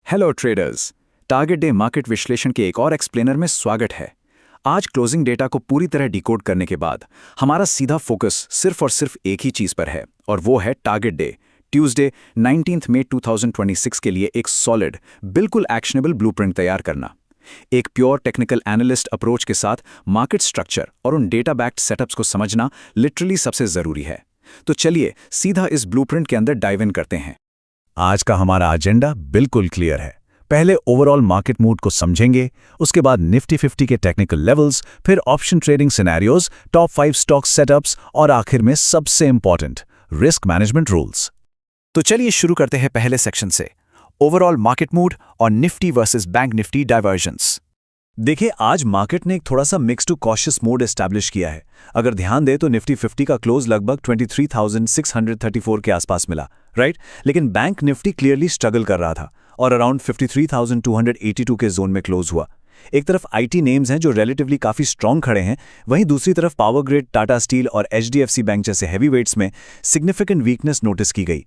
Hello traders. Target day market विश्लेषण के एक और एक्सप्लेनर में स्वागत है। आज क्लोजिंग डेटा को पूरी तरह डिकोड करने के बाद हमारा सीधा फोकस सिर्फ और सिर्फ एक ही चीज पर है और वो है टारगेट डे ट्यूसडे 19 मई 2026 के लिए एक सॉलिड, बिल्कुल एक्शनेबल ब्लूप्रिंट तैयार करना। एक प्योर टेक्निकल एनालिस्ट अप्रोच के साथ मार्केट स्ट्रक्चर और उन डेटा बैक्ड सेटअप्स को समझना लिटरली सबसे जरूरी है। तो चलिए सीधा इस ब्लूप्रिंट के अंदर डाइव इन करते हैं। आज का हमारा एजेंडा बिल्कुल क्लियर है। पहले ओवरऑल मार्केट मूड को समझेंगे, उसके बाद निफ्टी 50 के टेक्निकल लेवल्स, फिर option trading scenarios, top 5 stock setups और आखिर में सबसे इंपॉर्टेंट रिस्क मैनेजमेंट रूल्स। तो चलिए शुरू करते हैं पहले सेक्शन से, ओवरऑल मार्केट मूड और Nifty versus bank Nifty divergence. देखिए, आज मार्केट ने एक थोड़ा सा mix to cautious mode establish किया है। अगर ध्यान दें तो निफ्टी 50 का क्लोज लगभग 23,634 के आसपास मिला, राइट? लेकिन बैंक निफ्टी क्लियरली स्ट्रगल कर रहा था और अराउंड 53,282 के जोन में क्लोज हुआ। एक तरफ आईटी नेम्स हैं जो रिलेटिवली काफी स्ट्रांग खड़े हैं, वहीं दूसरी तरफ पावर ग्रिड, टाटा स्टील और एचडीएफसी बैंक जैसे हैवी वेट्स में सिग्निफिकेंट वीकनेस नोटिस की गई।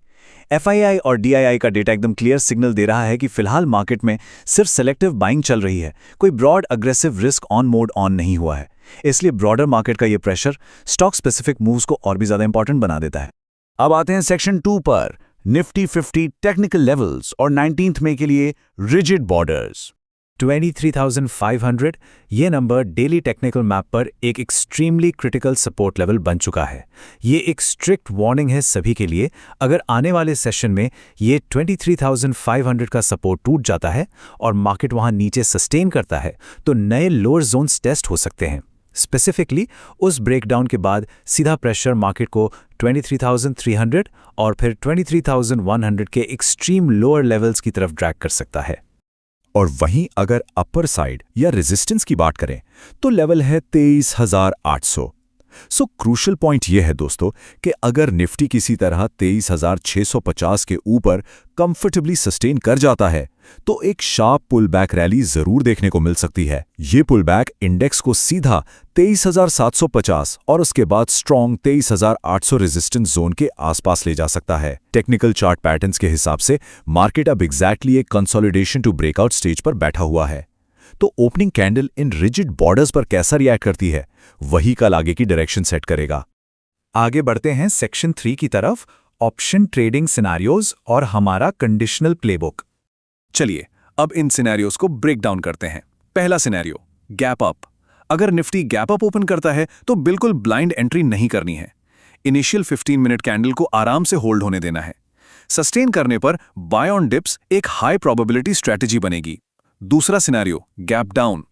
एफआईआई और डीआईआई का डेटा एकदम क्लियर सिग्नल दे रहा है कि फिलहाल मार्केट में सिर्फ सेलेक्टिव बाइंग चल रही है, कोई broad aggressive risk on mode on नहीं हुआ है। इसलिए ब्रॉडर मार्केट का ये प्रेशर स्टॉक स्पेसिफिक मूव्स को और भी ज्यादा इंपॉर्टेंट बना देता है। अब आते हैं सेक्शन 2 पर, निफ्टी 50 टेक्निकल लेवल्स और 19 मई के लिए रिजिड बॉर्डर्स। 23,500 ये नंबर डेली टेक्निकल मैप पर एक एक्सट्रीमली क्रिटिकल सपोर्ट लेवल बन चुका है। ये एक स्ट्रिक्ट वार्निंग है सभी के लिए। अगर आने वाले सेशन में ये 23,500 का सपोर्ट टूट जाता है और मार्केट वहां नीचे सस्टेन करता है तो नए लोअर जोन्स टेस्ट हो सकते हैं। स्पेसिफिकली उस ब्रेकडाउन के बाद सीधा प्रेशर मार्केट को 23,300 और फिर 23,100 के एक्सट्रीम लोअर लेवल्स की तरफ ड्रैग कर सकता है। और वहीं अगर अपर साइड या रेजिस्टेंस की बात करें तो लेवल है 23,800। सो क्रूशल पॉइंट यह है दोस्तों कि अगर निफ्टी किसी तरह 23,650 के ऊपर कंफर्टेबली सस्टेन कर जाता है तो एक शार्प पुल बैक रैली जरूर देखने को मिल सकती है। ये पुल बैक इंडेक्स को सीधा 23,750 और उसके बाद स्ट्रॉन्ग 23,800 रेजिस्टेंस जोन के आसपास ले जा सकता है। टेक्निकल चार्ट पैटर्न्स के हिसाब से मार्केट अब एग्जैक्टली एक कंसोलिडेशन टू ब्रेकआउट स्टेज पर बैठा हुआ है। तो opening candle in rigid borders पर कैसा रिएक्ट करती है, वही कल आगे की डायरेक्शन सेट करेगा। आगे बढ़ते हैं सेक्शन 3 की तरफ, ऑप्शन ट्रेडिंग सिनेरियोज और हमारा कंडीशनल प्लेबुक। चलिए अब इन सिनेरियोज को ब्रेक डाउन करते हैं। पहला सिनेरियो, गैप अप। अगर निफ्टी गैप अप ओपन करता है तो बिल्कुल ब्लाइंड एंट्री नहीं करनी है। इनिशियल 15 मिनट कैंडल को आराम से होल्ड होने देना है। सस्टेन करने पर बाय ऑन डिप्स एक हाई प्रोबेबिलिटी स्ट्रेटेजी बनेगी। दूसरा सिनेरियो, गैप डाउन।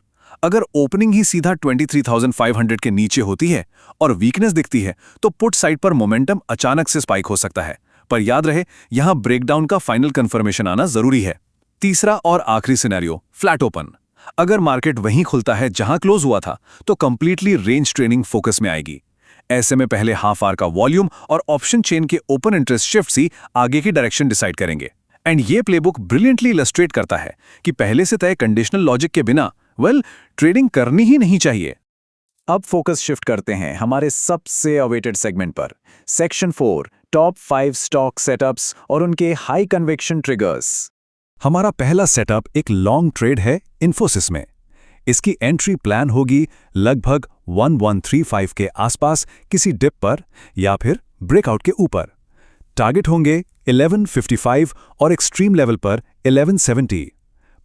अगर ओपनिंग ही सीधा 23,500 के नीचे होती है और वीकनेस दिखती है तो पुट साइड पर मोमेंटम अचानक से स्पाइक हो सकता है, पर याद रहे यहां ब्रेकडाउन का फाइनल कंफर्मेशन आना जरूरी है। तीसरा और आखिरी सिनेरियो, फ्लैट ओपन। अगर मार्केट वहीं खुलता है जहां क्लोज हुआ था तो कंप्लीटली रेंज ट्रेडिंग फोकस में आएगी। ऐसे में पहले हाफ आवर का वॉल्यूम और ऑप्शन चेन के ओपन इंटरेस्ट शिफ्ट ही आगे की डायरेक्शन डिसाइड करेंगे। एंड ये प्लेबुक ब्रिलियंटली इलस्ट्रेट करता है कि पहले से तय कंडीशनल लॉजिक के बिना ट्रेडिंग करनी ही नहीं चाहिए। अब फोकस शिफ्ट करते हैं हमारे सबसे अवेटेड सेगमेंट पर, सेक्शन 4, टॉप 5 स्टॉक सेटअप्स और उनके हाई कन्विक्शन ट्रिगर्स। हमारा पहला सेटअप एक लॉन्ग ट्रेड है इन्फोसिस में। इसकी एंट्री प्लान होगी लगभग 1135 के आसपास किसी डिप पर या फिर ब्रेकआउट के ऊपर। टारगेट होंगे 1155 और एक्सट्रीम लेवल पर 1170।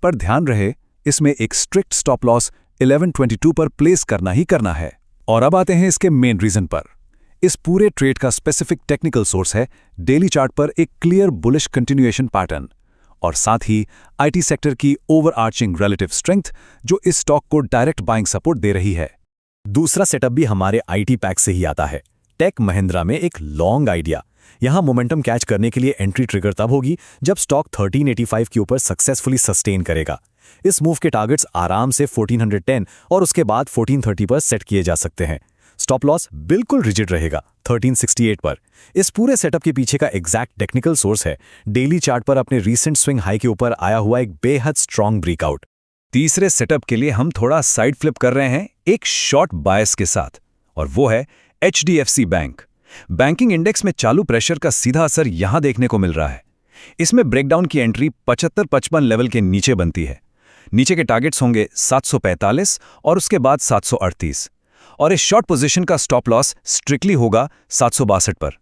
पर ध्यान रहे इसमें एक स्ट्रिक्ट स्टॉप लॉस 1122 पर प्लेस करना ही करना है। और अब आते हैं इसके मेन रीजन पर। इस पूरे ट्रेड का स्पेसिफिक टेक्निकल सोर्स है डेली चार्ट पर एक क्लियर बुलिश कंटिन्यूएशन पैटर्न और साथ ही आईटी सेक्टर की ओवरआर्चिंग रिलेटिव स्ट्रेंथ जो इस स्टॉक को डायरेक्ट बाइंग सपोर्ट दे रही है। दूसरा सेटअप भी हमारे आईटी पैक से ही आता है, टेक महिंद्रा में एक लॉन्ग आइडिया। यहां मोमेंटम कैच करने के लिए एंट्री ट्रिगर तब होगी जब स्टॉक 1385 के ऊपर सक्सेसफुली सस्टेन करेगा। इस मूव के टारगेट्स आराम से 1410 और उसके बाद 1430 पर सेट किए जा सकते हैं। स्टॉप लॉस बिल्कुल रिजिड रहेगा 1368 पर। इस पूरे सेटअप के पीछे का एग्जैक्ट टेक्निकल सोर्स है डेली चार्ट पर अपने रीसेंट स्विंग हाई के ऊपर आया हुआ एक बेहद स्ट्रॉन्ग ब्रेकआउट। तीसरे सेटअप के लिए हम थोड़ा साइड फ्लिप कर रहे हैं एक शॉर्ट बायस के साथ, और वो है एचडीएफसी बैंक। बैंकिंग इंडेक्स में चालू प्रेशर का सीधा असर यहां देखने को मिल रहा है। इसमें ब्रेकडाउन की एंट्री 75-55 लेवल के नीचे बनती है। नीचे के टारगेट्स होंगे 745 और उसके बाद 738, और इस शॉर्ट पोजीशन का स्टॉप लॉस स्ट्रिक्टली होगा 762 पर।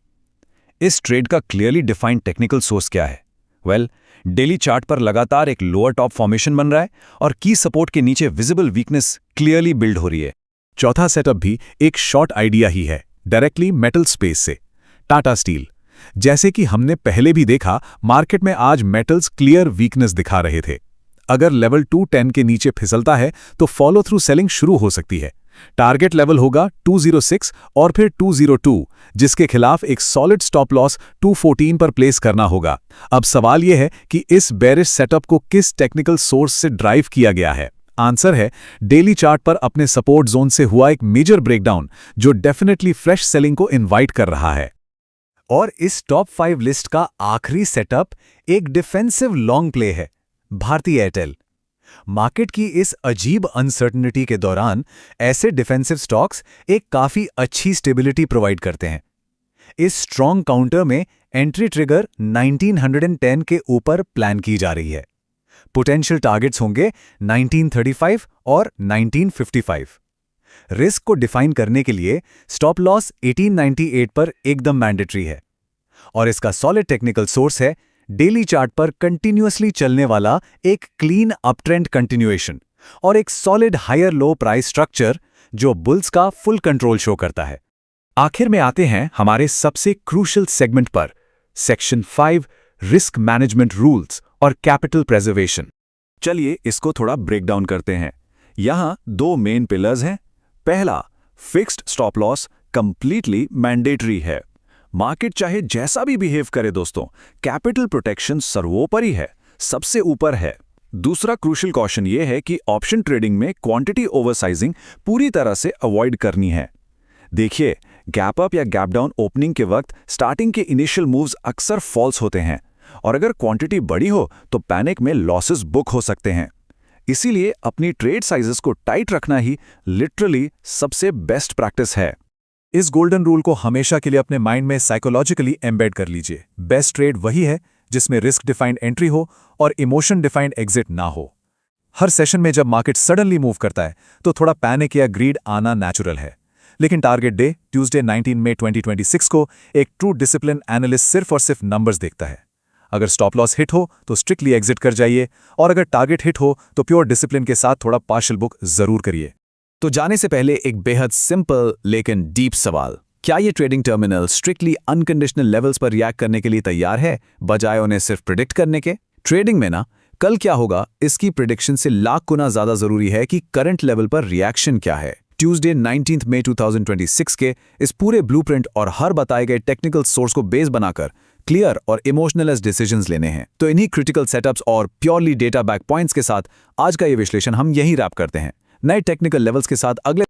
इस ट्रेड का क्लियरली डिफाइंड टेक्निकल सोर्स क्या है? डेली चार्ट पर लगातार एक लोअर टॉप फॉर्मेशन बन रहा है और की सपोर्ट के नीचे विजिबल वीकनेस क्लियरली बिल्ड हो रही है। चौथा सेटअप भी एक शॉर्ट आइडिया ही है, डायरेक्टली मेटल स्पेस से, टाटा स्टील। जैसे कि हमने पहले भी देखा, मार्केट में आज मेटल्स क्लियर वीकनेस दिखा रहे थे। अगर लेवल 210 के नीचे फिसलता है तो फॉलो थ्रू सेलिंग शुरू हो सकती है। टारगेट लेवल होगा 206 और फिर 202, जिसके खिलाफ एक सॉलिड स्टॉप लॉस 214 पर प्लेस करना होगा। अब सवाल यह है कि इस बेरिश सेटअप को किस टेक्निकल सोर्स से ड्राइव किया गया है? आंसर है डेली चार्ट पर अपने सपोर्ट जोन से हुआ एक मेजर ब्रेकडाउन, जो डेफिनेटली फ्रेश सेलिंग को इनवाइट कर रहा है। और इस टॉप 5 लिस्ट का आखिरी सेटअप एक डिफेंसिव लॉन्ग प्ले है, भारती एयरटेल। मार्केट की इस अजीब अनसर्टेनिटी के दौरान ऐसे डिफेंसिव स्टॉक्स एक काफी अच्छी स्टेबिलिटी प्रोवाइड करते हैं। इस स्ट्रॉन्ग काउंटर में एंट्री ट्रिगर 1910 के ऊपर प्लान की जा रही है। पोटेंशियल टारगेट्स होंगे 1935 और 1955। रिस्क को डिफाइन करने के लिए स्टॉप लॉस 1898 पर एकदम मैंडेटरी है, और इसका सॉलिड टेक्निकल सोर्स है डेली चार्ट पर कंटिन्यूअसली चलने वाला एक क्लीन अपट्रेंड कंटिन्यूएशन और एक solid higher low price structure जो बुल्स का फुल कंट्रोल शो करता है। आखिर में आते हैं हमारे सबसे क्रूशियल सेगमेंट पर, सेक्शन 5, रिस्क मैनेजमेंट रूल्स और कैपिटल प्रेजर्वेशन। चलिए इसको थोड़ा ब्रेक डाउन करते हैं। यहां 2 मेन पिलर्स हैं। पहला, fixed stop loss completely mandatory है। मार्केट चाहे जैसा भी बिहेव करे दोस्तों, कैपिटल प्रोटेक्शन सर्वोपरि है, सबसे ऊपर है। दूसरा क्रूशियल कॉशन ये है कि ऑप्शन ट्रेडिंग में क्वांटिटी ओवरसाइजिंग पूरी तरह से अवॉइड करनी है। देखिए, गैप अप या गैप डाउन ओपनिंग के वक्त स्टार्टिंग के इनिशियल मूव्स अक्सर फॉल्स होते हैं, और अगर क्वांटिटी बड़ी हो तो पैनिक में लॉसेस बुक हो सकते हैं। इसीलिए अपनी ट्रेड साइजेस को टाइट रखना ही लिटरली सबसे बेस्ट प्रैक्टिस है। इस गोल्डन रूल को हमेशा के लिए अपने माइंड में साइकोलॉजिकली एम्बेड कर लीजिए। बेस्ट ट्रेड वही है जिसमें रिस्क डिफाइंड एंट्री हो और इमोशन डिफाइंड एग्जिट ना हो। हर सेशन में जब मार्केट सडनली मूव करता है तो थोड़ा पैनिक या ग्रीड आना नेचुरल है, लेकिन टारगेट डे ट्यूसडे 19 मई 2026 को एक ट्रू डिसिप्लिन एनालिस्ट सिर्फ और सिर्फ नंबर्स देखता है। अगर स्टॉप लॉस हिट हो तो स्ट्रिक्टली एग्जिट कर जाइए, और अगर टारगेट हिट हो तो प्योर डिसिप्लिन के साथ थोड़ा पार्शियल बुक जरूर करिए। तो जाने से पहले एक बेहद सिंपल लेकिन डीप सवाल, क्या ये trading terminal strictly unconditional levels पर रिएक्ट करने के लिए तैयार है, बजाय उन्हें सिर्फ प्रिडिक्ट करने के? ट्रेडिंग में ना कल क्या होगा इसकी प्रिडिक्शन से लाख गुना ज्यादा जरूरी है कि करंट लेवल पर रिएक्शन क्या है। ट्यूसडे 19 मई 2026 के इस पूरे ब्लूप्रिंट और हर बताए गए टेक्निकल सोर्स को बेस बनाकर क्लियर और इमोशनलेस डिसीजंस लेने हैं। तो इन्हीं क्रिटिकल सेटअप्स और प्योरली डेटा बैक पॉइंट्स के साथ आज का ये विश्लेषण हम यहीं रैप करते हैं। नए टेक्निकल लेवल्स के साथ अगले